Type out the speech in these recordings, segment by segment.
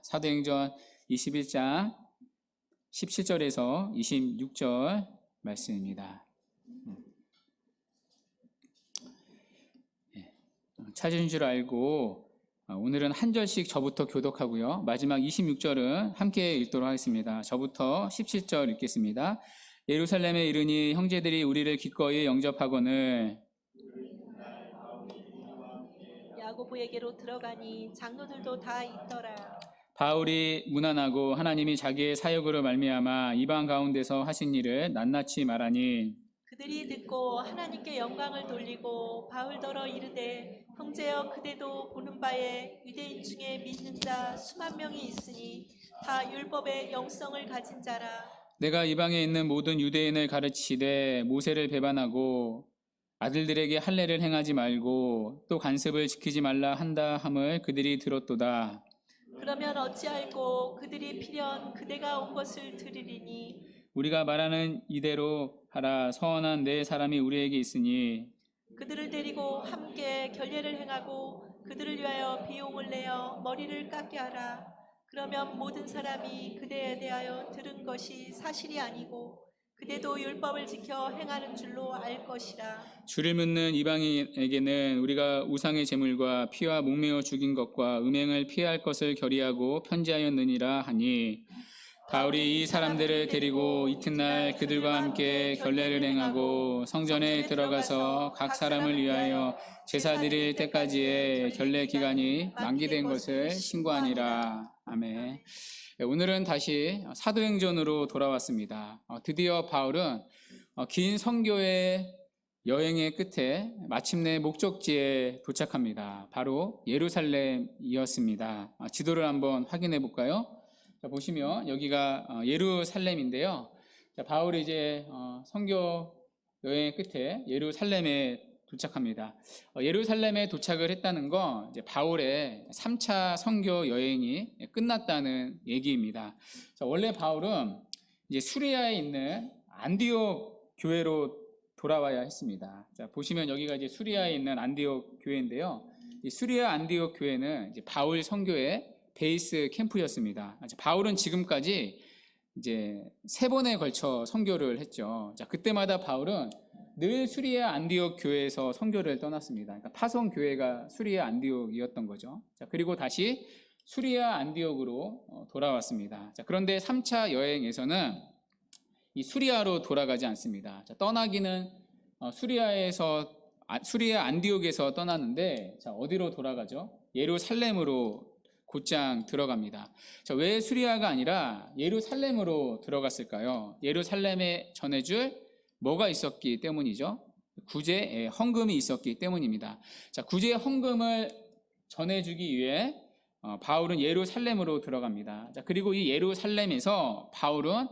사도행전 21장 17절에서 26절 말씀입니다. 찾으신 줄 알고 오늘은 한 절씩 저부터 교독하고요. 마지막 26절은 함께 읽도록 하겠습니다. 저부터 17절 읽겠습니다. 예루살렘에 이르니 형제들이 우리를 기꺼이 영접하거늘 야고보에게로 들어가니 장로들도 다 있더라. 바울이 무난하고 하나님이 자기의 사역으로 말미암아 이방 가운데서 하신 일을 낱낱이 말하니 그들이 듣고 하나님께 영광을 돌리고 바울더러 이르되 형제여 그대도 보는 바에 유대인 중에 믿는 자 수만 명이 있으니 다 율법의 영성을 가진 자라. 내가 이방에 있는 모든 유대인을 가르치되 모세를 배반하고 아들들에게 할례를 행하지 말고 또 간습을 지키지 말라 한다 함을 그들이 들었도다. 그러면 어찌할꼬 그들이 필연 그대가 온 것을 들으리니 우리가 말하는 이대로 하라. 서원한 네 사람이 우리에게 있으니 그들을 데리고 함께 결례를 행하고 그들을 위하여 비용을 내어 머리를 깎게 하라. 그러면 모든 사람이 그대에 대하여 들은 것이 사실이 아니고 그대도 율법을 지켜 행하는 줄로 알 것이라. 주를 묻는 이방인에게는 우리가 우상의 제물과 피와 목매어 죽인 것과 음행을 피할 것을 결의하고 편지하였느니라 하니 바울이 이 사람들을 데리고 이튿날 그들과 함께 결례를 행하고 성전에 들어가서 각 사람을 위하여 제사 드릴 때까지의 결례 기간이 만기된 것을 신고하니라. 아멘. 오늘은 다시 사도행전으로 돌아왔습니다. 드디어 바울은 긴 선교의 여행의 끝에 마침내 목적지에 도착합니다. 바로 예루살렘이었습니다. 지도를 한번 확인해 볼까요? 자, 보시면 여기가 예루살렘인데요. 자, 바울이 이제 선교 여행의 끝에 예루살렘에 도착합니다. 예루살렘에 도착을 했다는 건 이제 바울의 3차 선교 여행이 끝났다는 얘기입니다. 자, 원래 바울은 이제 수리아에 있는 안디옥 교회로 돌아와야 했습니다. 자, 보시면 여기가 이제 수리아에 있는 안디옥 교회인데요. 이 수리아 안디옥 교회는 이제 바울 선교의 베이스 캠프였습니다. 바울은 지금까지 이제 3번에 걸쳐 선교를 했죠. 자, 그때마다 바울은 늘 수리아 안디옥 교회에서 선교를 떠났습니다. 그러니까 파송 교회가 수리아 안디옥이었던 거죠. 자, 그리고 다시 수리아 안디옥으로 돌아왔습니다. 자, 그런데 3차 여행에서는 이 수리아로 돌아가지 않습니다. 자, 떠나기는 수리아 안디옥에서 떠나는데, 자, 어디로 돌아가죠? 예루살렘으로 곧장 들어갑니다. 자, 왜 수리아가 아니라 예루살렘으로 들어갔을까요? 예루살렘에 전해줄 뭐가 있었기 때문이죠? 구제 헌금이 있었기 때문입니다. 자, 구제 헌금을 전해주기 위해 바울은 예루살렘으로 들어갑니다. 자, 그리고 이 예루살렘에서 바울은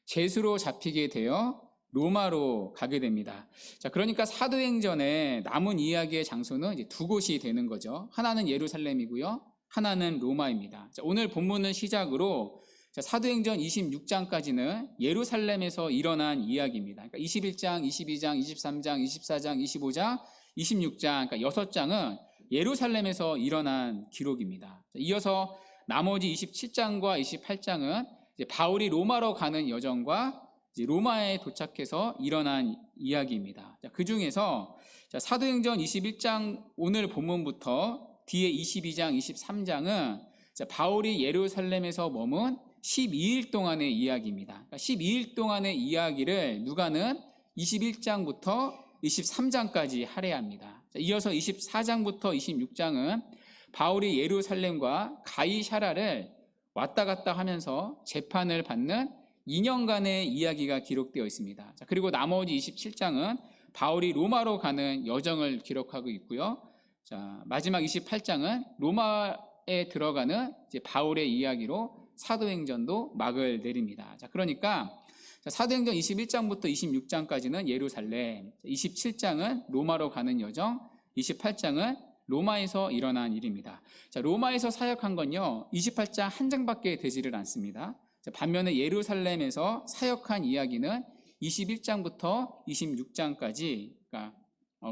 죄수로 잡히게 되어 로마로 가게 됩니다. 자, 그러니까 사도행전에 남은 이야기의 장소는 이제 2곳이 되는 거죠. 하나는 예루살렘이고요, 하나는 로마입니다. 자, 오늘 본문을 시작으로 사도행전 26장까지는 예루살렘에서 일어난 이야기입니다. 그러니까 21장, 22장, 23장, 24장, 25장, 26장, 그러니까 6장은 예루살렘에서 일어난 기록입니다. 이어서 나머지 27장과 28장은 이제 바울이 로마로 가는 여정과 이제 로마에 도착해서 일어난 이야기입니다. 그 중에서 사도행전 21장 오늘 본문부터 뒤에 22장, 23장은 바울이 예루살렘에서 머문 12일 동안의 이야기입니다. 그러니까 12일 동안의 이야기를 누가는 21장부터 23장까지 할애합니다. 이어서 24장부터 26장은 바울이 예루살렘과 가이사랴를 왔다 갔다 하면서 재판을 받는 2년간의 이야기가 기록되어 있습니다. 그리고 나머지 27장은 바울이 로마로 가는 여정을 기록하고 있고요. 자, 마지막 28장은 로마에 들어가는 이제 바울의 이야기로 사도행전도 막을 내립니다. 자, 그러니까 사도행전 21장부터 26장까지는 예루살렘, 27장은 로마로 가는 여정, 28장은 로마에서 일어난 일입니다. 자, 로마에서 사역한 건요, 28장 한 장밖에 되지를 않습니다. 자, 반면에 예루살렘에서 사역한 이야기는 21장부터 26장까지, 그러니까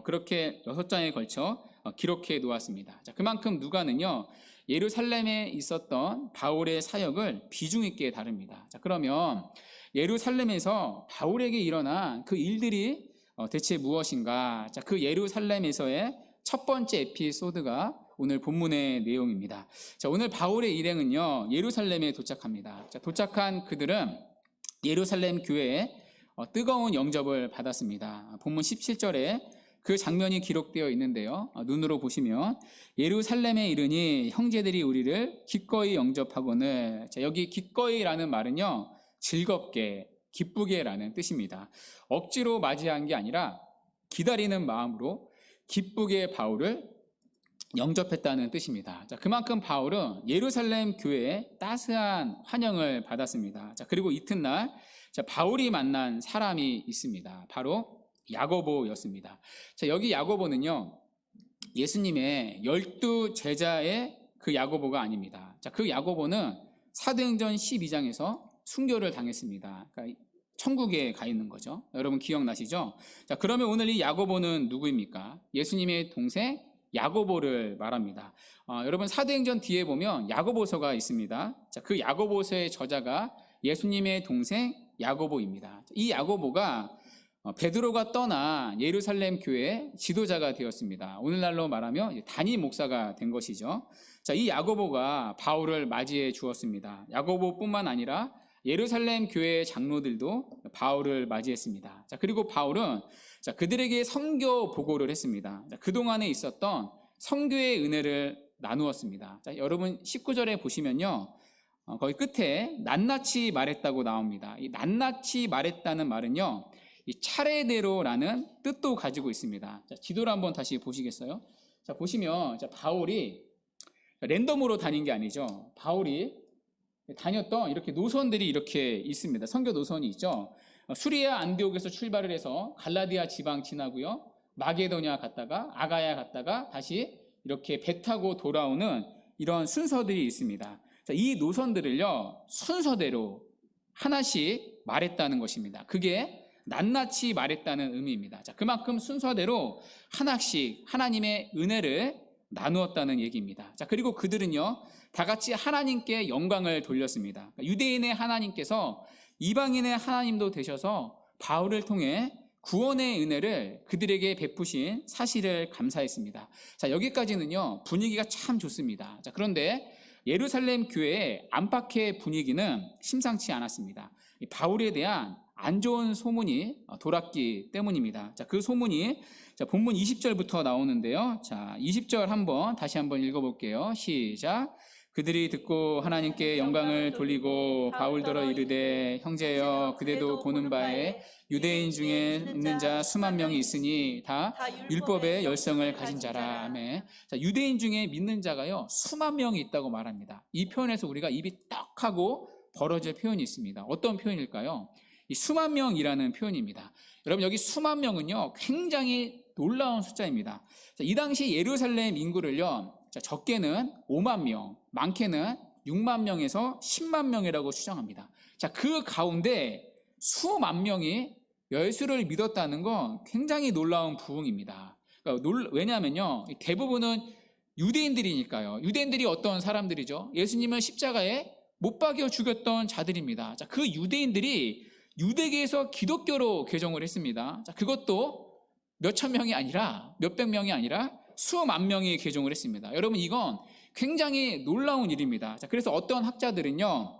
그렇게 6장에 걸쳐 기록해 놓았습니다. 자, 그만큼 누가는요, 예루살렘에 있었던 바울의 사역을 비중 있게 다룹니다. 자, 그러면 예루살렘에서 바울에게 일어난 그 일들이 대체 무엇인가? 자, 그 예루살렘에서의 첫 번째 에피소드가 오늘 본문의 내용입니다. 자, 오늘 바울의 일행은요, 예루살렘에 도착합니다. 자, 도착한 그들은 예루살렘 교회에 뜨거운 영접을 받았습니다. 본문 17절에 그 장면이 기록되어 있는데요. 눈으로 보시면 예루살렘에 이르니 형제들이 우리를 기꺼이 영접하거늘. 자, 여기 기꺼이라는 말은요, 즐겁게, 기쁘게라는 뜻입니다. 억지로 맞이한 게 아니라 기다리는 마음으로 기쁘게 바울을 영접했다는 뜻입니다. 자, 그만큼 바울은 예루살렘 교회에 따스한 환영을 받았습니다. 자, 그리고 이튿날 바울이 만난 사람이 있습니다. 바로 야고보였습니다. 자, 여기 야고보는요, 예수님의 12 제자의 그 야고보가 아닙니다. 자, 그 야고보는 사도행전 12장에서 순교를 당했습니다. 그러니까 천국에 가 있는 거죠. 여러분 기억나시죠? 자, 그러면 오늘 이 야고보는 누구입니까? 예수님의 동생 야고보를 말합니다. 여러분 사도행전 뒤에 보면 야고보서가 있습니다. 자, 그 야고보서의 저자가 예수님의 동생 야고보입니다. 이 야고보가 베드로가 떠나 예루살렘 교회의 지도자가 되었습니다. 오늘날로 말하면 담임 목사가 된 것이죠. 자, 이 야고보가 바울을 맞이해 주었습니다. 야고보뿐만 아니라 예루살렘 교회의 장로들도 바울을 맞이했습니다. 자, 그리고 바울은 그들에게 선교 보고를 했습니다. 자, 그동안에 있었던 선교의 은혜를 나누었습니다. 자, 여러분 19절에 보시면요, 거기 끝에 낱낱이 말했다고 나옵니다. 이 낱낱이 말했다는 말은요, 이 차례대로라는 뜻도 가지고 있습니다. 자, 지도를 한번 다시 보시겠어요? 자, 보시면 바울이 랜덤으로 다닌 게 아니죠. 바울이 다녔던 이렇게 노선들이 이렇게 있습니다. 선교 노선이 있죠. 수리아 안디옥에서 출발을 해서 갈라디아 지방 지나고요, 마게도냐 갔다가 아가야 갔다가 다시 이렇게 배 타고 돌아오는 이런 순서들이 있습니다. 자, 이 노선들을요, 순서대로 하나씩 말했다는 것입니다. 그게 낱낱이 말했다는 의미입니다. 자, 그만큼 순서대로 하나씩 하나님의 은혜를 나누었다는 얘기입니다. 자, 그리고 그들은요, 다 같이 하나님께 영광을 돌렸습니다. 유대인의 하나님께서 이방인의 하나님도 되셔서 바울을 통해 구원의 은혜를 그들에게 베푸신 사실을 감사했습니다. 자, 여기까지는요, 분위기가 참 좋습니다. 자, 그런데 예루살렘 교회의 안팎의 분위기는 심상치 않았습니다. 바울에 대한 안 좋은 소문이 돌았기 때문입니다. 자, 그 소문이 본문 20절부터 나오는데요. 자, 20절 다시 한번 읽어볼게요. 시작. 그들이 듣고 하나님께 영광을 돌리고 바울더러 이르되 형제여 그대도 보는 바에 유대인 중에 있는 자 수만 명이 있으니 다 율법의 열성을 가진 자라. 아멘. 자, 유대인 중에 믿는 자가요 수만 명이 있다고 말합니다. 이 표현에서 우리가 입이 떡 하고 벌어질 표현이 있습니다. 어떤 표현일까요? 이 수만 명이라는 표현입니다. 여러분 여기 수만 명은요 굉장히 놀라운 숫자입니다. 자, 이 당시 예루살렘 인구를요, 자, 적게는 5만 명, 많게는 6만 명에서 10만 명이라고 추정합니다. 자, 그 가운데 수만 명이 예수를 믿었다는 건 굉장히 놀라운 부흥입니다. 그러니까 왜냐하면요, 대부분은 유대인들이니까요. 유대인들이 어떤 사람들이죠? 예수님을 십자가에 못 박여 죽였던 자들입니다. 자, 그 유대인들이 유대계에서 기독교로 개종을 했습니다. 자, 그것도 몇천 명이 아니라 몇백 명이 아니라 수만 명이 개종을 했습니다. 여러분 이건 굉장히 놀라운 일입니다. 자, 그래서 어떤 학자들은요,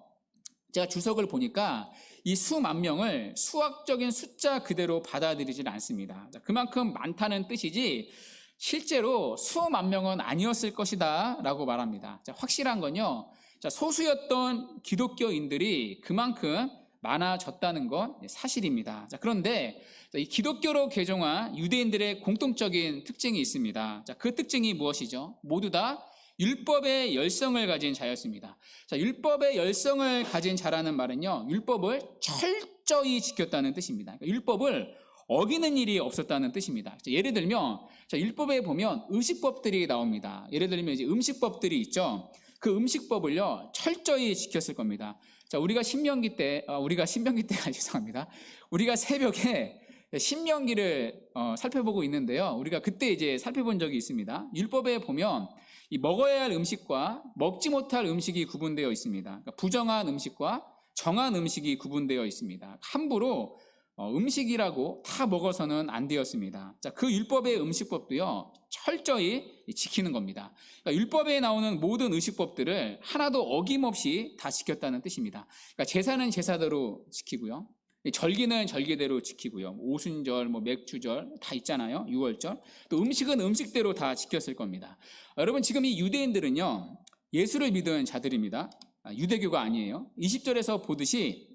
제가 주석을 보니까 이 수만 명을 수학적인 숫자 그대로 받아들이질 않습니다. 자, 그만큼 많다는 뜻이지 실제로 수만 명은 아니었을 것이다 라고 말합니다. 자, 확실한 건요, 자, 소수였던 기독교인들이 그만큼 많아졌다는 건 사실입니다. 자, 그런데 이 기독교로 개종한 유대인들의 공통적인 특징이 있습니다. 자, 그 특징이 무엇이죠? 모두 다 율법의 열성을 가진 자였습니다. 자, 율법의 열성을 가진 자라는 말은요, 율법을 철저히 지켰다는 뜻입니다. 그러니까 율법을 어기는 일이 없었다는 뜻입니다. 자, 예를 들면, 자, 율법에 보면 의식법들이 나옵니다. 예를 들면 이제 음식법들이 있죠. 그 음식법을요, 철저히 지켰을 겁니다. 자, 우리가 신명기 때가 죄송합니다. 우리가 새벽에 신명기를 살펴보고 있는데요. 우리가 그때 이제 살펴본 적이 있습니다. 율법에 보면 이 먹어야 할 음식과 먹지 못할 음식이 구분되어 있습니다. 그러니까 부정한 음식과 정한 음식이 구분되어 있습니다. 함부로 음식이라고 다 먹어서는 안 되었습니다. 자, 그 율법의 음식법도요, 철저히 지키는 겁니다. 그러니까 율법에 나오는 모든 의식법들을 하나도 어김없이 다 지켰다는 뜻입니다. 그러니까 제사는 제사대로 지키고요. 절기는 절기대로 지키고요. 오순절, 맥주절 다 있잖아요. 6월절. 또 음식은 음식대로 다 지켰을 겁니다. 여러분, 지금 이 유대인들은요, 예수를 믿은 자들입니다. 유대교가 아니에요. 20절에서 보듯이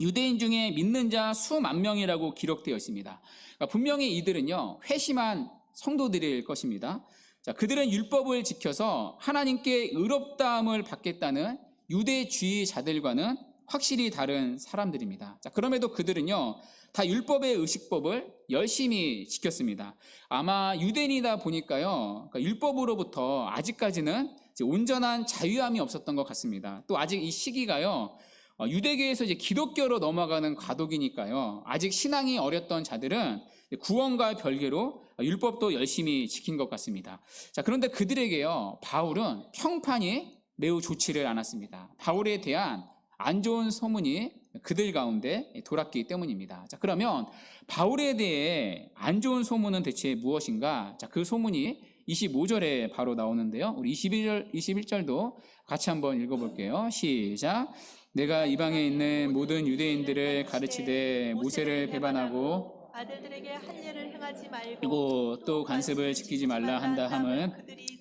유대인 중에 믿는 자 수만 명이라고 기록되어 있습니다. 그러니까 분명히 이들은요, 회심한 성도들일 것입니다. 자, 그들은 율법을 지켜서 하나님께 의롭다함을 받겠다는 유대주의자들과는 확실히 다른 사람들입니다. 자, 그럼에도 그들은요, 다 율법의 의식법을 열심히 지켰습니다. 아마 유대인이다 보니까요, 그러니까 율법으로부터 아직까지는 온전한 자유함이 없었던 것 같습니다. 또 아직 이 시기가요, 유대교에서 이제 기독교로 넘어가는 과도기니까요, 아직 신앙이 어렸던 자들은 구원과 별개로 율법도 열심히 지킨 것 같습니다. 자, 그런데 그들에게요, 바울은 평판이 매우 좋지를 않았습니다. 바울에 대한 안 좋은 소문이 그들 가운데 돌았기 때문입니다. 자, 그러면 바울에 대해 안 좋은 소문은 대체 무엇인가? 자, 그 소문이 25절에 바로 나오는데요. 우리 21절도 같이 한번 읽어볼게요. 시작. 내가 이방에 있는 모든 유대인들을 가르치되 모세를 배반하고 아들들에게 할례를 행하지 말고 그리고 또 관습을 지키지 말라 한다 함은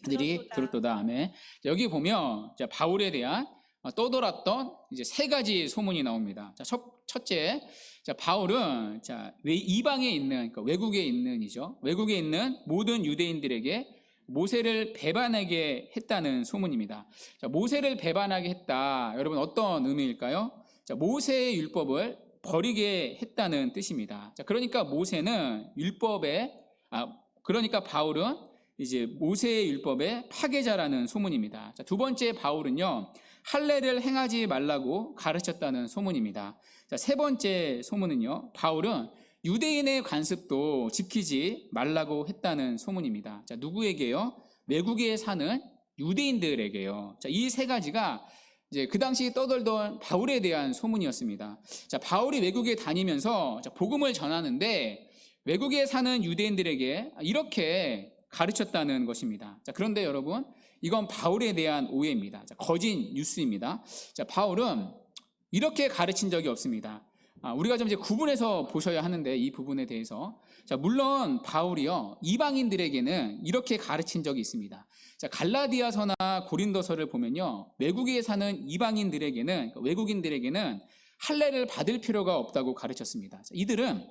그들이 들었도다. 아멘. 여기 보면 바울에 대한 떠돌았던 이제 세 가지 소문이 나옵니다. 자, 첫째, 바울은 이방에 있는, 그러니까 외국에 있는이죠. 외국에 있는 모든 유대인들에게 모세를 배반하게 했다는 소문입니다. 자, 모세를 배반하게 했다. 여러분, 어떤 의미일까요? 자, 모세의 율법을 버리게 했다는 뜻입니다. 자, 그러니까 그러니까 바울은 이제 모세의 율법의 파괴자라는 소문입니다. 자, 두 번째, 바울은요, 할례를 행하지 말라고 가르쳤다는 소문입니다. 자, 세 번째 소문은요, 바울은 유대인의 관습도 지키지 말라고 했다는 소문입니다. 자, 누구에게요? 외국에 사는 유대인들에게요. 자, 이 세 가지가 이제 그 당시 떠돌던 바울에 대한 소문이었습니다. 자, 바울이 외국에 다니면서 복음을 전하는데 외국에 사는 유대인들에게 이렇게 가르쳤다는 것입니다. 자, 그런데 여러분, 이건 바울에 대한 오해입니다. 자, 거짓 뉴스입니다. 자, 바울은 이렇게 가르친 적이 없습니다. 우리가 좀 이제 구분해서 보셔야 하는데, 이 부분에 대해서. 자, 물론 바울이요, 이방인들에게는 이렇게 가르친 적이 있습니다. 자, 갈라디아서나 고린도서를 보면요, 외국에 사는 이방인들에게는, 그러니까 외국인들에게는 할례를 받을 필요가 없다고 가르쳤습니다. 자, 이들은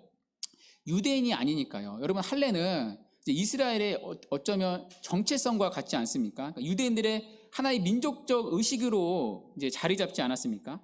유대인이 아니니까요. 여러분, 할례는 이스라엘의 어쩌면 정체성과 같지 않습니까? 그러니까 유대인들의 하나의 민족적 의식으로 이제 자리 잡지 않았습니까?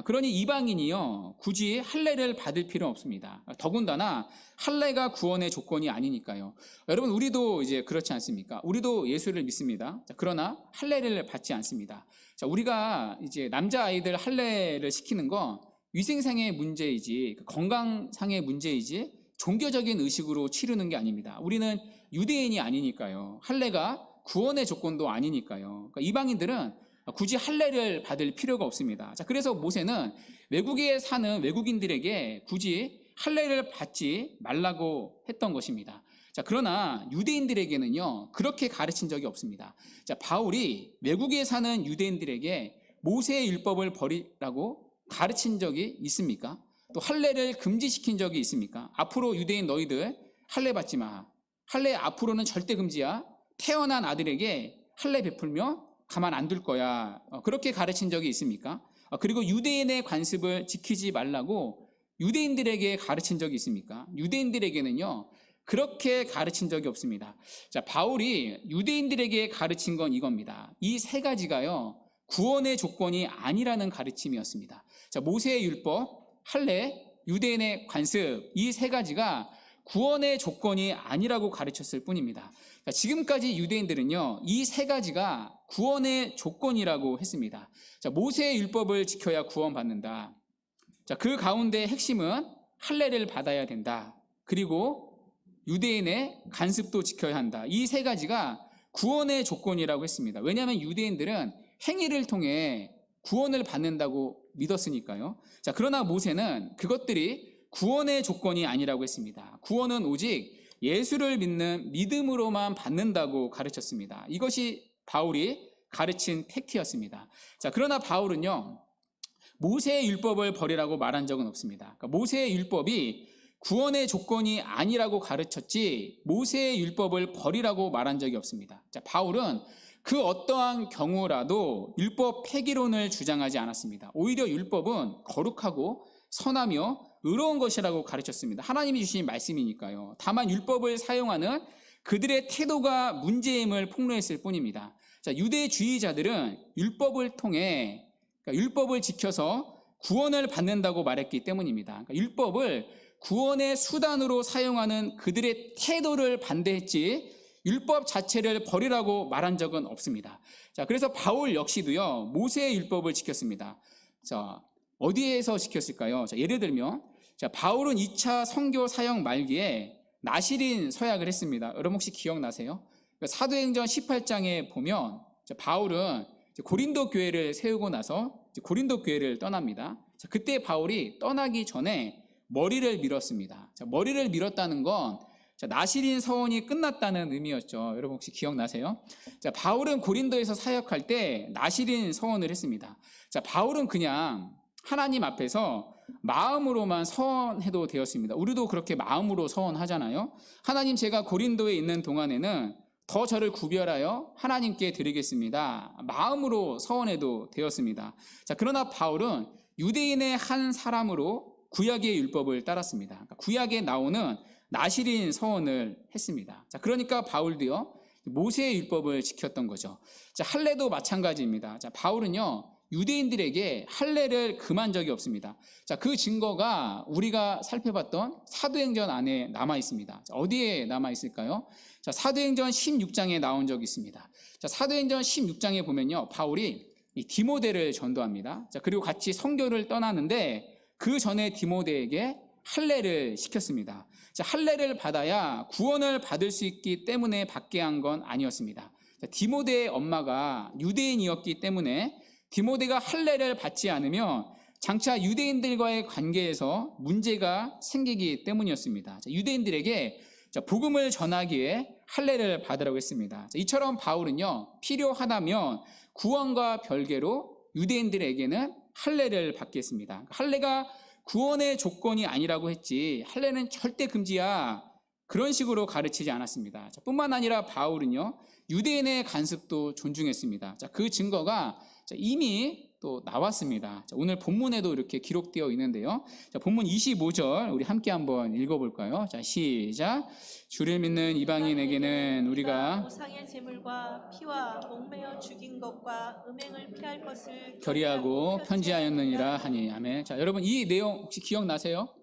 그러니 이방인이요, 굳이 할례를 받을 필요는 없습니다. 더군다나 할례가 구원의 조건이 아니니까요. 여러분, 우리도 이제 그렇지 않습니까? 우리도 예수를 믿습니다. 자, 그러나 할례를 받지 않습니다. 자, 우리가 이제 남자 아이들 할례를 시키는 건 위생상의 문제이지, 건강상의 문제이지, 종교적인 의식으로 치르는 게 아닙니다. 우리는 유대인이 아니니까요. 할례가 구원의 조건도 아니니까요. 그러니까 이방인들은 굳이 할례를 받을 필요가 없습니다. 자, 그래서 모세는 외국에 사는 외국인들에게 굳이 할례를 받지 말라고 했던 것입니다. 자, 그러나 유대인들에게는요, 그렇게 가르친 적이 없습니다. 자, 바울이 외국에 사는 유대인들에게 모세의 율법을 버리라고 가르친 적이 있습니까? 또 할례를 금지시킨 적이 있습니까? 앞으로 유대인 너희들 할례 받지 마. 할례 앞으로는 절대 금지야. 태어난 아들에게 할례 베풀면 가만 안 둘 거야. 그렇게 가르친 적이 있습니까? 그리고 유대인의 관습을 지키지 말라고 유대인들에게 가르친 적이 있습니까? 유대인들에게는요, 그렇게 가르친 적이 없습니다. 자, 바울이 유대인들에게 가르친 건 이겁니다. 이 세 가지가요, 구원의 조건이 아니라는 가르침이었습니다. 자, 모세의 율법, 할례, 유대인의 관습, 이 세 가지가 구원의 조건이 아니라고 가르쳤을 뿐입니다. 자, 지금까지 유대인들은요, 이 세 가지가 구원의 조건이라고 했습니다. 자, 모세의 율법을 지켜야 구원받는다. 자, 그 가운데 핵심은 할례를 받아야 된다. 그리고 유대인의 관습도 지켜야 한다. 이 세 가지가 구원의 조건이라고 했습니다. 왜냐하면 유대인들은 행위를 통해 구원을 받는다고 믿었으니까요. 자, 그러나 모세는 그것들이 구원의 조건이 아니라고 했습니다. 구원은 오직 예수를 믿는 믿음으로만 받는다고 가르쳤습니다. 이것이 바울이 가르친 팩트였습니다. 자, 그러나 바울은요, 모세의 율법을 버리라고 말한 적은 없습니다. 그러니까 모세의 율법이 구원의 조건이 아니라고 가르쳤지 모세의 율법을 버리라고 말한 적이 없습니다. 자, 바울은 그 어떠한 경우라도 율법 폐기론을 주장하지 않았습니다. 오히려 율법은 거룩하고 선하며 의로운 것이라고 가르쳤습니다. 하나님이 주신 말씀이니까요. 다만 율법을 사용하는 그들의 태도가 문제임을 폭로했을 뿐입니다. 자, 유대주의자들은 율법을 통해, 그러니까 율법을 지켜서 구원을 받는다고 말했기 때문입니다. 그러니까 율법을 구원의 수단으로 사용하는 그들의 태도를 반대했지 율법 자체를 버리라고 말한 적은 없습니다. 자, 그래서 바울 역시도요, 모세의 율법을 지켰습니다. 자, 어디에서 지켰을까요? 자, 예를 들면, 자, 바울은 2차 선교 사역 말기에 나시린 서약을 했습니다. 여러분 혹시 기억나세요? 사도행전 18장에 보면 바울은 고린도 교회를 세우고 나서 고린도 교회를 떠납니다. 자, 그때 바울이 떠나기 전에 머리를 밀었습니다. 자, 머리를 밀었다는 건 나시린 서원이 끝났다는 의미였죠. 여러분 혹시 기억나세요? 자, 바울은 고린도에서 사역할 때 나시린 서원을 했습니다. 자, 바울은 그냥 하나님 앞에서 마음으로만 서원해도 되었습니다. 우리도 그렇게 마음으로 서원하잖아요. 하나님, 제가 고린도에 있는 동안에는 더 저를 구별하여 하나님께 드리겠습니다. 마음으로 서원해도 되었습니다. 자, 그러나 바울은 유대인의 한 사람으로 구약의 율법을 따랐습니다. 그러니까 구약에 나오는 나시린 서원을 했습니다. 자, 그러니까 바울도요, 모세의 율법을 지켰던 거죠. 자, 할례도 마찬가지입니다. 자, 바울은요, 유대인들에게 할례를 금한 적이 없습니다. 자, 그 증거가 우리가 살펴봤던 사도행전 안에 남아 있습니다. 자, 어디에 남아 있을까요? 자, 사도행전 16장에 나온 적이 있습니다. 자, 사도행전 16장에 보면요, 바울이 이 디모데를 전도합니다. 자, 그리고 같이 선교를 떠나는데 그 전에 디모데에게 할례를 시켰습니다. 자, 할례를 받아야 구원을 받을 수 있기 때문에 받게 한 건 아니었습니다. 자, 디모데의 엄마가 유대인이었기 때문에 디모데가 할례를 받지 않으면 장차 유대인들과의 관계에서 문제가 생기기 때문이었습니다. 자, 유대인들에게 복음을 전하기에 할례를 받으라고 했습니다. 자, 이처럼 바울은요, 필요하다면 구원과 별개로 유대인들에게는 할례를 받겠습니다. 할례가 구원의 조건이 아니라고 했지 할례는 절대 금지야, 그런 식으로 가르치지 않았습니다. 자, 뿐만 아니라 바울은요, 유대인의 간습도 존중했습니다. 자, 그 증거가 이미 또 나왔습니다. 자, 오늘 본문에도 이렇게 기록되어 있는데요. 자, 본문 25절 우리 함께 한번 읽어볼까요? 자, 시작. 주를 믿는 이방인에게는 우리가 우상의 제물과 피와 목매어 죽인 것과 음행을 피할 것을 결의하고 편지하였느니라 하니. 아멘. 자, 여러분 이 내용 혹시 기억나세요?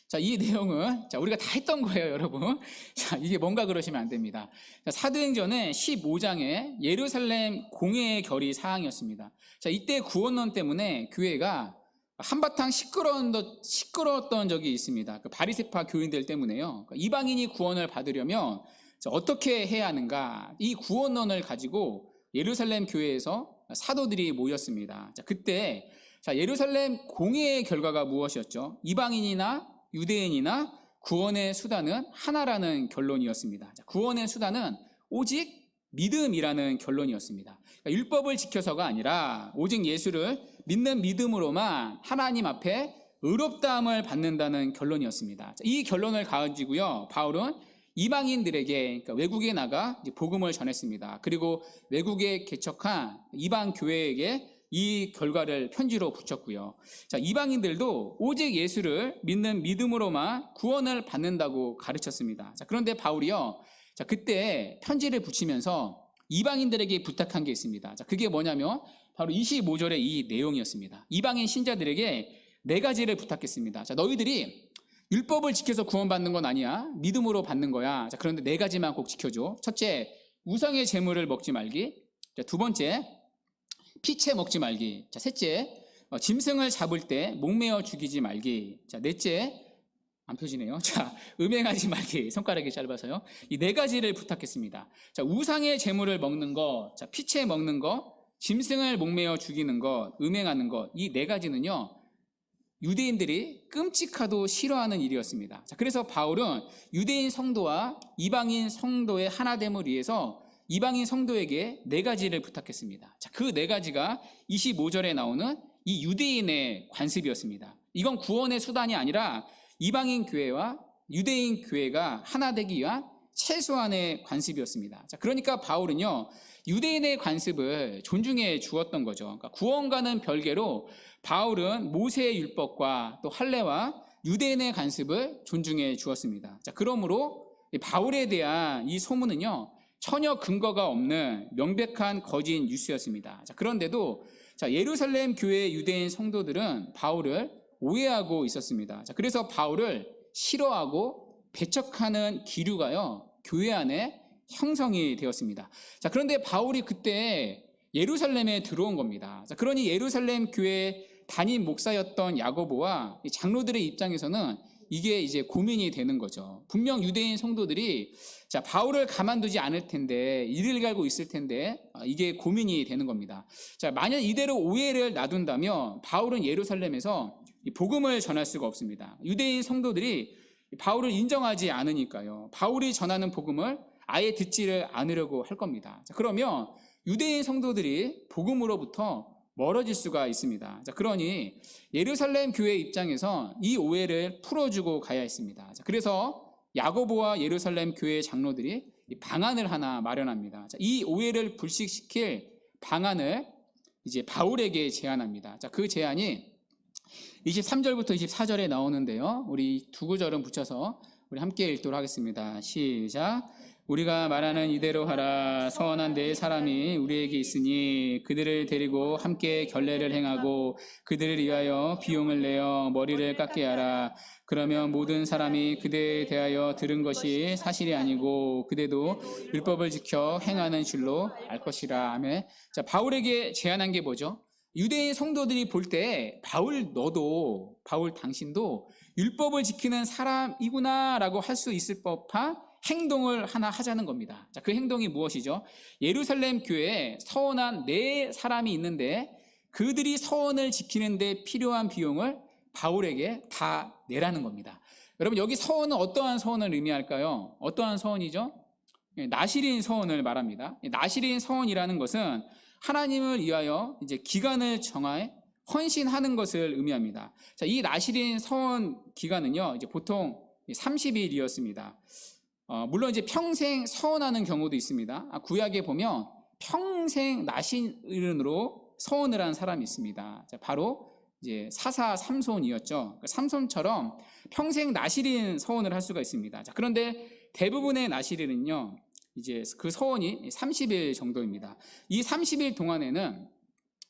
자, 이 내용은 우리가 다 했던 거예요, 여러분. 자, 이게 뭔가 그러시면 안 됩니다. 자, 사도행전의 15장에 예루살렘 공회의 결의 사항이었습니다. 자, 이때 구원론 때문에 교회가 한바탕 시끄러웠던 적이 있습니다. 그 바리새파 교인들 때문에요. 그러니까 이방인이 구원을 받으려면 어떻게 해야 하는가? 이 구원론을 가지고 예루살렘 교회에서 사도들이 모였습니다. 자, 그때 예루살렘 공회의 결과가 무엇이었죠? 이방인이나 유대인이나 구원의 수단은 하나라는 결론이었습니다. 자, 구원의 수단은 오직 믿음이라는 결론이었습니다. 그러니까 율법을 지켜서가 아니라 오직 예수를 믿는 믿음으로만 하나님 앞에 의롭다함을 받는다는 결론이었습니다. 자, 이 결론을 가지고요, 바울은 이방인들에게, 그러니까 외국에 나가 복음을 전했습니다. 그리고 외국에 개척한 이방 교회에게 이 결과를 편지로 붙였고요. 자, 이방인들도 오직 예수를 믿는 믿음으로만 구원을 받는다고 가르쳤습니다. 자, 그런데 바울이요, 자, 그때 편지를 붙이면서 이방인들에게 부탁한 게 있습니다. 자, 그게 뭐냐면 바로 25절의 이 내용이었습니다. 이방인 신자들에게 4가지를 부탁했습니다. 자, 너희들이 율법을 지켜서 구원받는 건 아니야. 믿음으로 받는 거야. 자, 그런데 4가지만 꼭 지켜줘. 첫째, 우상의 제물을 먹지 말기. 자, 두 번째, 피채 먹지 말기. 자, 셋째, 짐승을 잡을 때 목매어 죽이지 말기. 자, 넷째, 안 펴지네요. 자, 음행하지 말기. 손가락이 짧아서요. 이 네 가지를 부탁했습니다. 자, 우상의 제물을 먹는 것, 자, 피채 먹는 것, 짐승을 목매어 죽이는 것, 음행하는 것, 이 네 가지는요, 유대인들이 끔찍하도 싫어하는 일이었습니다. 자, 그래서 바울은 유대인 성도와 이방인 성도의 하나됨을 위해서 이방인 성도에게 네 가지를 부탁했습니다. 자, 그 네 가지가 25절에 나오는 이 유대인의 관습이었습니다. 이건 구원의 수단이 아니라 이방인 교회와 유대인 교회가 하나 되기 위한 최소한의 관습이었습니다. 자, 그러니까 바울은요, 유대인의 관습을 존중해 주었던 거죠. 그러니까 구원과는 별개로 바울은 모세의 율법과 또 할례와 유대인의 관습을 존중해 주었습니다. 자, 그러므로 바울에 대한 이 소문은요, 전혀 근거가 없는 명백한 거짓 뉴스였습니다. 자, 그런데도 자, 예루살렘 교회 유대인 성도들은 바울을 오해하고 있었습니다. 자, 그래서 바울을 싫어하고 배척하는 기류가요, 교회 안에 형성이 되었습니다. 자, 그런데 바울이 그때 예루살렘에 들어온 겁니다. 자, 그러니 예루살렘 교회 담임 목사였던 야고보와 장로들의 입장에서는 이게 이제 고민이 되는 거죠. 분명 유대인 성도들이 자, 바울을 가만두지 않을 텐데, 이를 갈고 있을 텐데, 이게 고민이 되는 겁니다. 자, 만약 이대로 오해를 놔둔다면 바울은 예루살렘에서 복음을 전할 수가 없습니다. 유대인 성도들이 바울을 인정하지 않으니까요, 바울이 전하는 복음을 아예 듣지를 않으려고 할 겁니다. 자, 그러면 유대인 성도들이 복음으로부터 멀어질 수가 있습니다. 자, 그러니 예루살렘 교회 입장에서 이 오해를 풀어주고 가야 했습니다. 자, 그래서 야고보와 예루살렘 교회 장로들이 방안을 하나 마련합니다. 자, 이 오해를 불식시킬 방안을 이제 바울에게 제안합니다. 자, 그 제안이 23절부터 24절에 나오는데요, 우리 두 구절은 붙여서 우리 함께 읽도록 하겠습니다. 시작. 우리가 말하는 이대로 하라. 서원한 네 사람이 우리에게 있으니 그들을 데리고 함께 결례를 행하고 그들을 위하여 비용을 내어 머리를 깎게 하라. 그러면 모든 사람이 그대에 대하여 들은 것이 사실이 아니고 그대도 율법을 지켜 행하는 줄로 알 것이라. 아멘. 자, 바울에게 제안한 게 뭐죠? 유대인 성도들이 볼 때 바울 너도, 바울 당신도 율법을 지키는 사람이구나라고 할 수 있을 법한 행동을 하나 하자는 겁니다. 자, 그 행동이 무엇이죠? 예루살렘 교회에 서원한 네 사람이 있는데 그들이 서원을 지키는 데 필요한 비용을 바울에게 다 내라는 겁니다. 여러분, 여기 서원은 어떠한 서원을 의미할까요? 어떠한 서원이죠? 나실인 서원을 말합니다. 나실인 서원이라는 것은 하나님을 위하여 이제 기간을 정하여 헌신하는 것을 의미합니다. 자, 이 나실인 서원 기간은요, 이제 보통 30일이었습니다. 물론 이제 평생 서원하는 경우도 있습니다. 구약에 보면 평생 나실인으로 서원을 한 사람이 있습니다. 자, 바로 이제 사사 삼손이었죠. 삼손처럼 평생 나실인 서원을 할 수가 있습니다. 자, 그런데 대부분의 나실인은요, 이제 그 서원이 30일 정도입니다. 이 30일 동안에는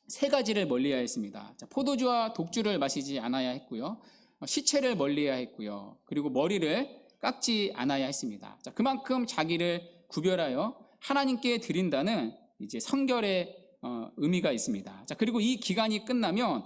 세 가지를 멀리해야 했습니다. 자, 포도주와 독주를 마시지 않아야 했고요, 시체를 멀리해야 했고요, 그리고 머리를 깎지 않아야 했습니다. 자, 그만큼 자기를 구별하여 하나님께 드린다는 이제 성결의 의미가 있습니다. 자, 그리고 이 기간이 끝나면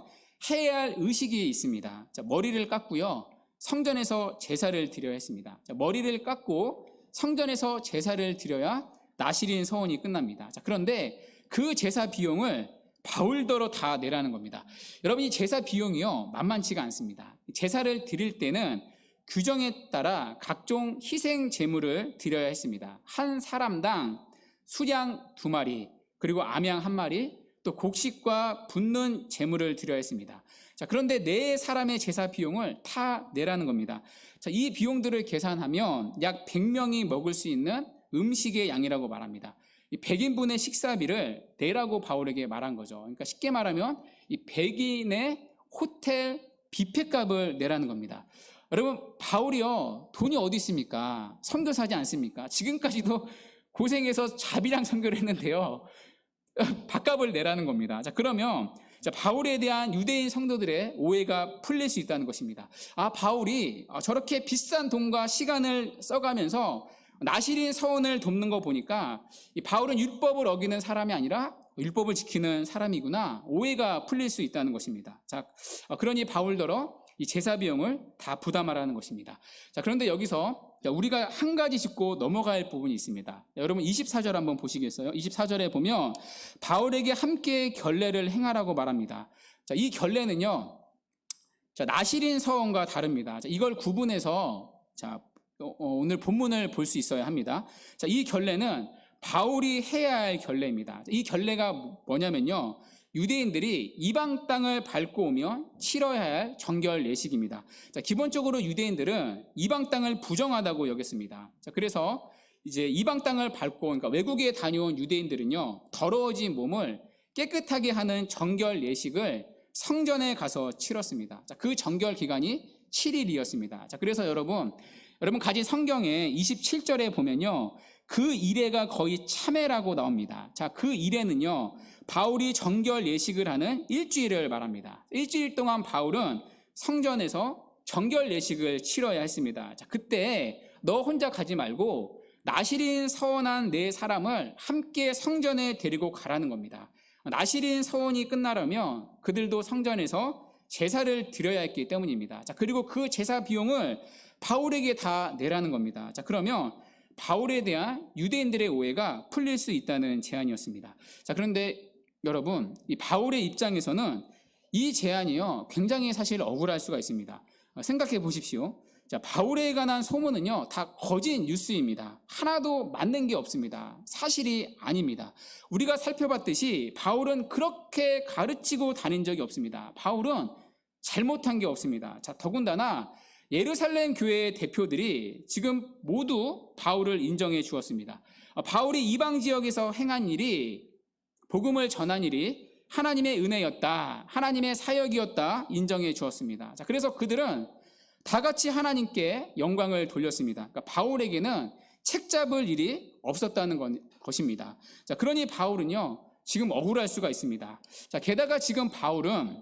해야 할 의식이 있습니다. 자, 머리를 깎고요, 성전에서 제사를 드려야 했습니다. 자, 머리를 깎고 성전에서 제사를 드려야 나실인 서원이 끝납니다. 자, 그런데 그 제사 비용을 바울더러 다 내라는 겁니다. 여러분, 이 제사 비용이요, 만만치가 않습니다. 제사를 드릴 때는 규정에 따라 각종 희생 제물을 드려야 했습니다. 한 사람당 수양 2마리, 그리고 암양 1마리, 또 곡식과 붓는 제물을 드려야 했습니다. 자, 그런데 네 사람의 제사 비용을 다 내라는 겁니다. 자, 이 비용들을 계산하면 약 100명이 먹을 수 있는 음식의 양이라고 말합니다. 이 100인분의 식사비를 내라고 바울에게 말한 거죠. 그러니까 쉽게 말하면 이 100인의 호텔 뷔페값을 내라는 겁니다. 여러분, 바울이요, 돈이 어디 있습니까? 선교사지 않습니까? 지금까지도 고생해서 자비랑 선교를 했는데요, 밥값을 내라는 겁니다. 자, 그러면 자, 바울에 대한 유대인 성도들의 오해가 풀릴 수 있다는 것입니다. 아, 바울이 저렇게 비싼 돈과 시간을 써가면서 나실인 서원을 돕는 거 보니까 이 바울은 율법을 어기는 사람이 아니라 율법을 지키는 사람이구나, 오해가 풀릴 수 있다는 것입니다. 자, 그러니 바울더러 이 제사 비용을 다 부담하라는 것입니다. 자, 그런데 여기서 우리가 한 가지 짚고 넘어갈 부분이 있습니다. 여러분 24절 한번 보시겠어요? 24절에 보면 바울에게 함께 결례를 행하라고 말합니다. 자, 이 결례는요, 자, 나시린 서원과 다릅니다. 자, 이걸 구분해서 오늘 본문을 볼 수 있어야 합니다. 자, 이 결례는 바울이 해야 할 결례입니다. 이 결례가 뭐냐면요, 유대인들이 이방 땅을 밟고 오면 치러야 할 정결 예식입니다. 자, 기본적으로 유대인들은 이방 땅을 부정하다고 여겼습니다. 자, 그래서 이제 이방 땅을 밟고, 그러니까 외국에 다녀온 유대인들은요, 더러워진 몸을 깨끗하게 하는 정결 예식을 성전에 가서 치렀습니다. 자, 그 정결 기간이 7일이었습니다. 자, 그래서 여러분 가진 성경에 27절에 보면요, 그 이레가 거의 참회라고 나옵니다. 자, 그 이레는요, 바울이 정결 예식을 하는 일주일을 말합니다. 일주일 동안 바울은 성전에서 정결 예식을 치러야 했습니다. 자, 그때 너 혼자 가지 말고 나시린 서원한 네 사람을 함께 성전에 데리고 가라는 겁니다. 나시린 서원이 끝나려면 그들도 성전에서 제사를 드려야 했기 때문입니다. 자, 그리고 그 제사 비용을 바울에게 다 내라는 겁니다. 자, 그러면 바울에 대한 유대인들의 오해가 풀릴 수 있다는 제안이었습니다. 자, 그런데 여러분, 이 바울의 입장에서는 이 제안이요, 굉장히 사실 억울할 수가 있습니다. 생각해 보십시오. 자, 바울에 관한 소문은요, 다 거짓 뉴스입니다. 하나도 맞는 게 없습니다. 사실이 아닙니다. 우리가 살펴봤듯이 바울은 그렇게 가르치고 다닌 적이 없습니다. 바울은 잘못한 게 없습니다. 자, 더군다나 예루살렘 교회의 대표들이 지금 모두 바울을 인정해 주었습니다. 바울이 이방 지역에서 행한 일이, 복음을 전한 일이 하나님의 은혜였다, 하나님의 사역이었다 인정해 주었습니다. 자, 그래서 그들은 다 같이 하나님께 영광을 돌렸습니다. 그러니까 바울에게는 책 잡을 일이 없었다는 것입니다. 자, 그러니 바울은요, 지금 억울할 수가 있습니다. 자, 게다가 지금 바울은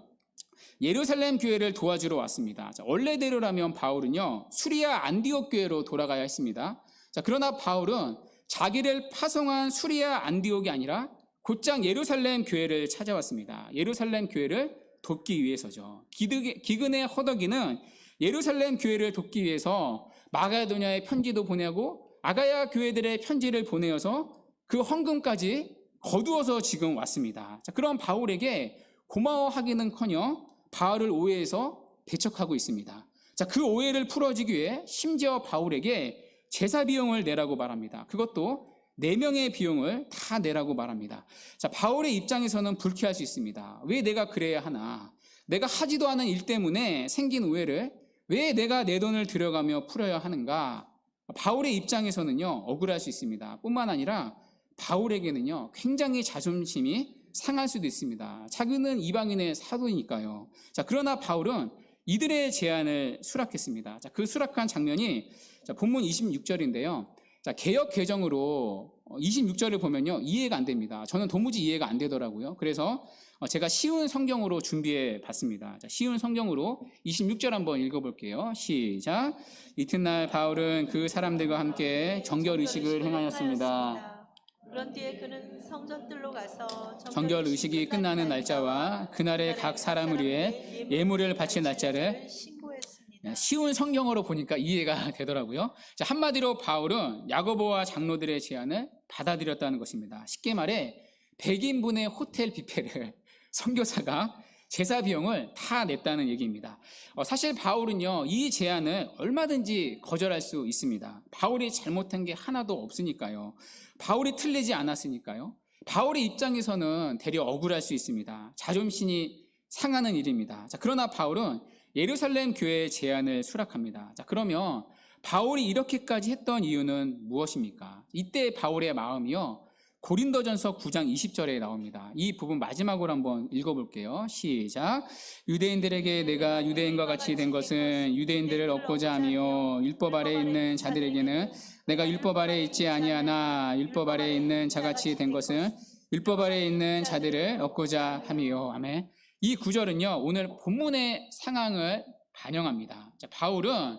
예루살렘 교회를 도와주러 왔습니다. 자, 원래대로라면 바울은요, 수리아 안디옥 교회로 돌아가야 했습니다. 자, 그러나 바울은 자기를 파송한 수리아 안디옥이 아니라 곧장 예루살렘 교회를 찾아왔습니다. 예루살렘 교회를 돕기 위해서죠. 기근의 허덕이는 예루살렘 교회를 돕기 위해서 마가도냐에 편지도 보내고 아가야 교회들의 편지를 보내어서 그 헌금까지 거두어서 지금 왔습니다. 자, 그럼 바울에게 고마워하기는커녕 바울을 오해해서 배척하고 있습니다. 자, 그 오해를 풀어주기 위해 심지어 바울에게 제사 비용을 내라고 말합니다. 그것도 4명의 비용을 다 내라고 말합니다. 자, 바울의 입장에서는 불쾌할 수 있습니다. 왜 내가 그래야 하나? 내가 하지도 않은 일 때문에 생긴 오해를 왜 내가 내 돈을 들여가며 풀어야 하는가? 바울의 입장에서는요, 억울할 수 있습니다. 뿐만 아니라 바울에게는요, 굉장히 자존심이 상할 수도 있습니다. 자기는 이방인의 사도니까요. 자, 그러나 바울은 이들의 제안을 수락했습니다. 자, 그 수락한 장면이 본문 26절인데요. 자, 개역 개정으로 26절을 보면요, 이해가 안 됩니다. 저는 도무지 이해가 안 되더라고요. 그래서 제가 쉬운 성경으로 준비해 봤습니다. 자, 쉬운 성경으로 26절 한번 읽어볼게요. 시작. 이튿날 바울은 그 사람들과 함께 정결 의식을 행하였습니다. 그런 뒤에 그는 성전들로 가서 정결 의식이 끝나는 날짜와 그날의 각 사람을 위해 예물을 바친 날짜를 신고했습니다. 쉬운 성경으로 보니까 이해가 되더라고요. 자, 한마디로 바울은 야고보와 장로들의 제안을 받아들였다는 것입니다. 쉽게 말해 100인분의 호텔 뷔페를 선교사가 제사 비용을 다 냈다는 얘기입니다. 사실 바울은요, 이 제안을 얼마든지 거절할 수 있습니다. 바울이 잘못한 게 하나도 없으니까요. 바울이 틀리지 않았으니까요. 바울의 입장에서는 되려 억울할 수 있습니다. 자존심이 상하는 일입니다. 자, 그러나 바울은 예루살렘 교회의 제안을 수락합니다. 자, 그러면 바울이 이렇게까지 했던 이유는 무엇입니까? 이때 바울의 마음이요, 고린도전서 9장 20절에 나옵니다. 이 부분 마지막으로 한번 읽어볼게요. 시작. 유대인들에게 내가 유대인과 같이 된 것은 유대인들을 얻고자 하며 율법 아래에 있는 자들에게는 내가 율법 아래에 있지 아니하나 율법 아래에 있는 자같이 된 것은 율법 아래에 있는 자들을 얻고자 함이요. 아멘. 이 구절은요, 오늘 본문의 상황을 반영합니다. 자, 바울은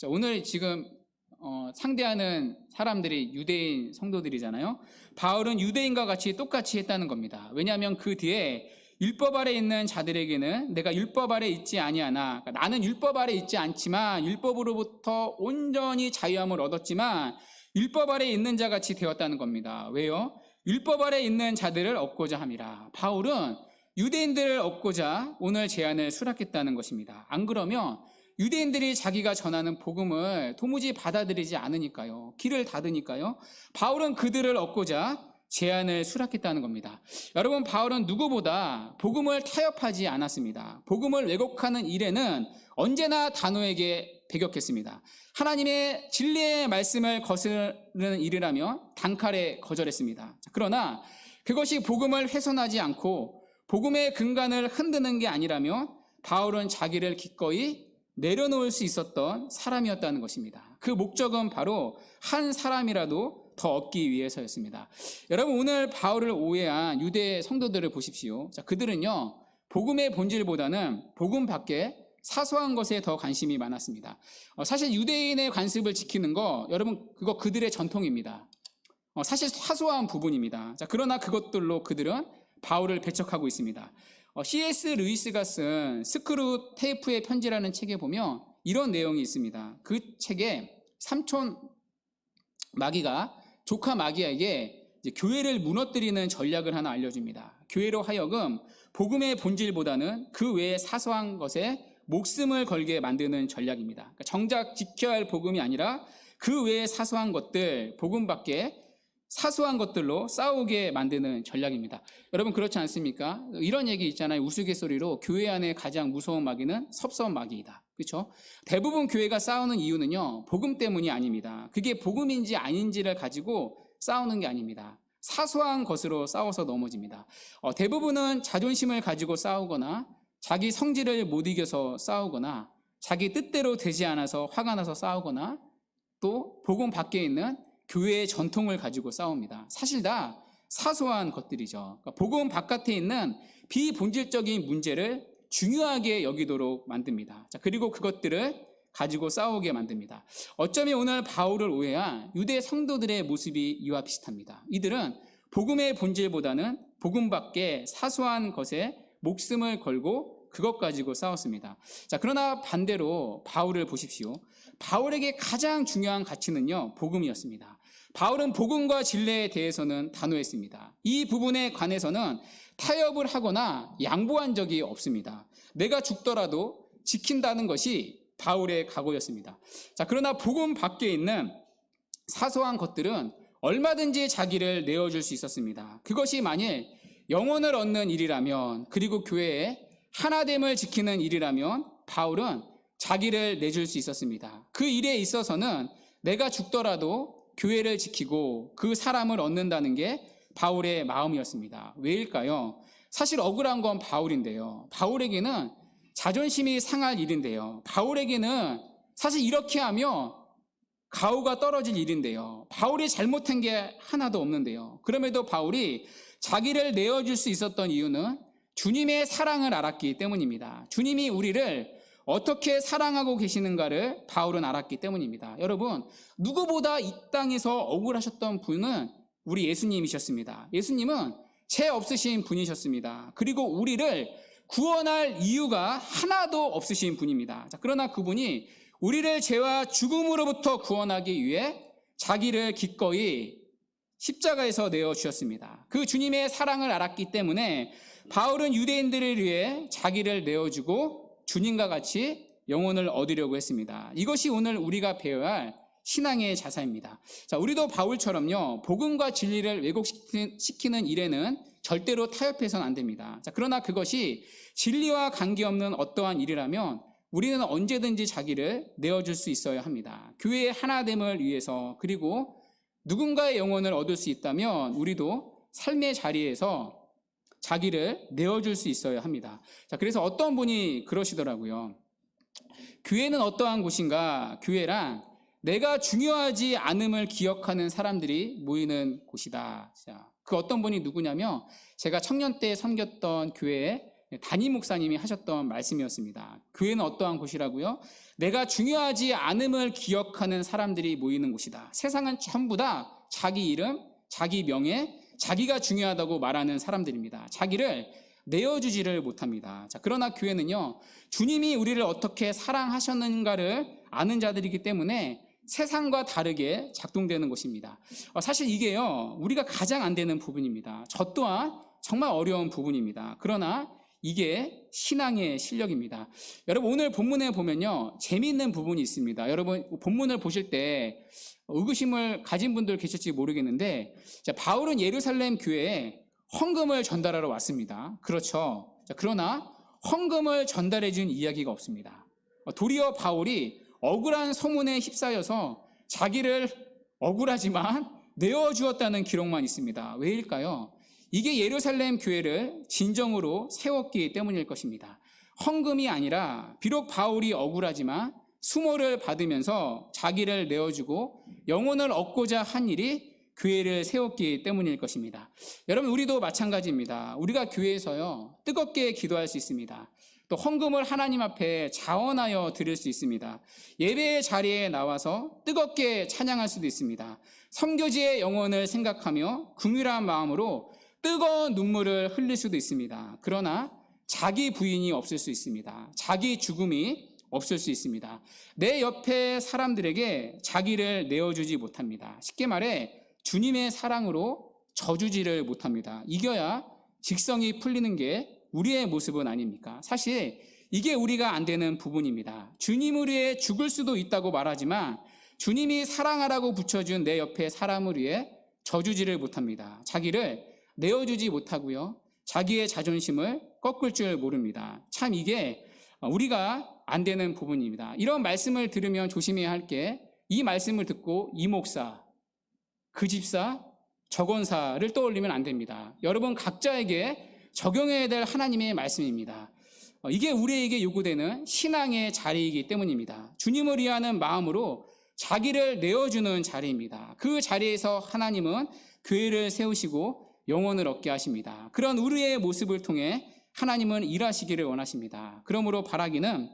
오늘 지금 상대하는 사람들이 유대인 성도들이잖아요. 바울은 유대인과 같이 똑같이 했다는 겁니다. 왜냐하면 그 뒤에 율법 아래 있는 자들에게는 내가 율법 아래 있지 아니하나, 그러니까 나는 율법 아래 있지 않지만 율법으로부터 온전히 자유함을 얻었지만 율법 아래 있는 자 같이 되었다는 겁니다. 왜요? 율법 아래 있는 자들을 얻고자 함이라. 바울은 유대인들을 얻고자 오늘 제안을 수락했다는 것입니다. 안 그러면 유대인들이 자기가 전하는 복음을 도무지 받아들이지 않으니까요. 길을 닫으니까요. 바울은 그들을 얻고자 제안을 수락했다는 겁니다. 여러분, 바울은 누구보다 복음을 타협하지 않았습니다. 복음을 왜곡하는 일에는 언제나 단호하게 배격했습니다. 하나님의 진리의 말씀을 거스르는 일이라면 단칼에 거절했습니다. 그러나 그것이 복음을 훼손하지 않고 복음의 근간을 흔드는 게 아니라면 바울은 자기를 기꺼이 내려놓을 수 있었던 사람이었다는 것입니다. 그 목적은 바로 한 사람이라도 더 얻기 위해서였습니다. 여러분, 오늘 바울을 오해한 유대 성도들을 보십시오. 자, 그들은요, 복음의 본질보다는 복음 밖에 사소한 것에 더 관심이 많았습니다. 사실 유대인의 관습을 지키는 거, 여러분, 그거 그들의 전통입니다. 사실 사소한 부분입니다. 자, 그러나 그것들로 그들은 바울을 배척하고 있습니다. C.S. 루이스가 쓴 스크루 테이프의 편지라는 책에 보면 이런 내용이 있습니다. 그 책에 삼촌 마귀가 조카 마귀에게 이제 교회를 무너뜨리는 전략을 하나 알려줍니다. 교회로 하여금 복음의 본질보다는 그 외의 사소한 것에 목숨을 걸게 만드는 전략입니다. 그러니까 정작 지켜야 할 복음이 아니라 그 외의 사소한 것들, 복음 밖에 사소한 것들로 싸우게 만드는 전략입니다. 여러분, 그렇지 않습니까? 이런 얘기 있잖아요. 우스갯소리로 교회 안에 가장 무서운 마귀는 섭섭한 마귀이다. 그렇죠? 대부분 교회가 싸우는 이유는요, 복음 때문이 아닙니다. 그게 복음인지 아닌지를 가지고 싸우는 게 아닙니다. 사소한 것으로 싸워서 넘어집니다. 대부분은 자존심을 가지고 싸우거나 자기 성질을 못 이겨서 싸우거나 자기 뜻대로 되지 않아서 화가 나서 싸우거나 또 복음 밖에 있는 교회의 전통을 가지고 싸웁니다. 사실 다 사소한 것들이죠. 그러니까 복음 바깥에 있는 비본질적인 문제를 중요하게 여기도록 만듭니다. 자, 그리고 그것들을 가지고 싸우게 만듭니다. 어쩌면 오늘 바울을 오해한 유대 성도들의 모습이 이와 비슷합니다. 이들은 복음의 본질보다는 복음 밖에 사소한 것에 목숨을 걸고 그것 가지고 싸웠습니다. 자, 그러나 반대로 바울을 보십시오. 바울에게 가장 중요한 가치는요, 복음이었습니다. 바울은 복음과 진리에 대해서는 단호했습니다. 이 부분에 관해서는 타협을 하거나 양보한 적이 없습니다. 내가 죽더라도 지킨다는 것이 바울의 각오였습니다. 자, 그러나 복음 밖에 있는 사소한 것들은 얼마든지 자기를 내어줄 수 있었습니다. 그것이 만일 영혼을 얻는 일이라면, 그리고 교회의 하나됨을 지키는 일이라면 바울은 자기를 내줄 수 있었습니다. 그 일에 있어서는 내가 죽더라도 교회를 지키고 그 사람을 얻는다는 게 바울의 마음이었습니다. 왜일까요? 사실 억울한 건 바울인데요. 바울에게는 자존심이 상할 일인데요. 바울에게는 사실 이렇게 하면 가오가 떨어질 일인데요. 바울이 잘못한 게 하나도 없는데요. 그럼에도 바울이 자기를 내어줄 수 있었던 이유는 주님의 사랑을 알았기 때문입니다. 주님이 우리를 어떻게 사랑하고 계시는가를 바울은 알았기 때문입니다. 여러분, 누구보다 이 땅에서 억울하셨던 분은 우리 예수님이셨습니다. 예수님은 죄 없으신 분이셨습니다. 그리고 우리를 구원할 이유가 하나도 없으신 분입니다. 자, 그러나 그분이 우리를 죄와 죽음으로부터 구원하기 위해 자기를 기꺼이 십자가에서 내어주셨습니다. 그 주님의 사랑을 알았기 때문에 바울은 유대인들을 위해 자기를 내어주고 주님과 같이 영혼을 얻으려고 했습니다. 이것이 오늘 우리가 배워야 할 신앙의 자세입니다. 자, 우리도 바울처럼요, 복음과 진리를 왜곡시키는 일에는 절대로 타협해서는 안 됩니다. 자, 그러나 그것이 진리와 관계없는 어떠한 일이라면 우리는 언제든지 자기를 내어줄 수 있어야 합니다. 교회의 하나됨을 위해서, 그리고 누군가의 영혼을 얻을 수 있다면 우리도 삶의 자리에서 자기를 내어줄 수 있어야 합니다. 자, 그래서 어떤 분이 그러시더라고요. 교회는 어떠한 곳인가? 교회란 내가 중요하지 않음을 기억하는 사람들이 모이는 곳이다. 자, 그 어떤 분이 누구냐면 제가 청년 때 섬겼던 교회의 담임 목사님이 하셨던 말씀이었습니다. 교회는 어떠한 곳이라고요? 내가 중요하지 않음을 기억하는 사람들이 모이는 곳이다. 세상은 전부 다 자기 이름, 자기 명예, 자기가 중요하다고 말하는 사람들입니다. 자기를 내어주지를 못합니다. 자, 그러나 교회는요, 주님이 우리를 어떻게 사랑하셨는가를 아는 자들이기 때문에 세상과 다르게 작동되는 것입니다. 사실 이게요, 우리가 가장 안 되는 부분입니다. 저 또한 정말 어려운 부분입니다. 그러나 이게 신앙의 실력입니다. 여러분, 오늘 본문에 보면요, 재미있는 부분이 있습니다. 여러분, 본문을 보실 때 의구심을 가진 분들 계실지 모르겠는데, 자, 바울은 예루살렘 교회에 헌금을 전달하러 왔습니다. 그렇죠. 자, 그러나 헌금을 전달해 준 이야기가 없습니다. 도리어 바울이 억울한 소문에 휩싸여서 자기를 억울하지만 내어주었다는 기록만 있습니다. 왜일까요? 이게 예루살렘 교회를 진정으로 세웠기 때문일 것입니다. 헌금이 아니라 비록 바울이 억울하지만 수모를 받으면서 자기를 내어주고 영혼을 얻고자 한 일이 교회를 세웠기 때문일 것입니다. 여러분, 우리도 마찬가지입니다. 우리가 교회에서요, 뜨겁게 기도할 수 있습니다. 또 헌금을 하나님 앞에 자원하여 드릴 수 있습니다. 예배의 자리에 나와서 뜨겁게 찬양할 수도 있습니다. 선교지의 영혼을 생각하며 긍휼한 마음으로 뜨거운 눈물을 흘릴 수도 있습니다. 그러나 자기 부인이 없을 수 있습니다. 자기 죽음이 없을 수 있습니다. 내 옆에 사람들에게 자기를 내어주지 못합니다. 쉽게 말해 주님의 사랑으로 져주지를 못합니다. 이겨야 직성이 풀리는 게 우리의 모습은 아닙니까? 사실 이게 우리가 안 되는 부분입니다. 주님을 위해 죽을 수도 있다고 말하지만 주님이 사랑하라고 붙여준 내 옆에 사람을 위해 져주지를 못합니다. 자기를 내어주지 못하고요, 자기의 자존심을 꺾을 줄 모릅니다. 참 이게 우리가 안 되는 부분입니다. 이런 말씀을 들으면 조심해야 할 게, 이 말씀을 듣고 이 목사, 그 집사, 저 권사를 떠올리면 안 됩니다. 여러분 각자에게 적용해야 될 하나님의 말씀입니다. 이게 우리에게 요구되는 신앙의 자리이기 때문입니다. 주님을 위하는 마음으로 자기를 내어주는 자리입니다. 그 자리에서 하나님은 교회를 세우시고 영혼을 얻게 하십니다. 그런 우리의 모습을 통해 하나님은 일하시기를 원하십니다. 그러므로 바라기는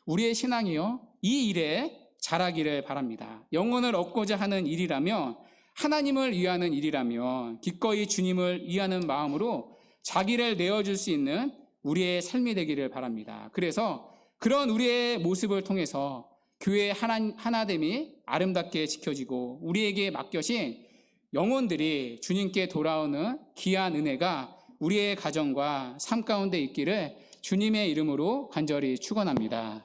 우리의 신앙이요, 이 일에 잘하기를 바랍니다. 영혼을 얻고자 하는 일이라면, 하나님을 위하는 일이라면 기꺼이 주님을 위하는 마음으로 자기를 내어줄 수 있는 우리의 삶이 되기를 바랍니다. 그래서 그런 우리의 모습을 통해서 교회의 하나됨이 아름답게 지켜지고 우리에게 맡겨진 영혼들이 주님께 돌아오는 귀한 은혜가 우리의 가정과 삶 가운데 있기를 주님의 이름으로 간절히 축원합니다.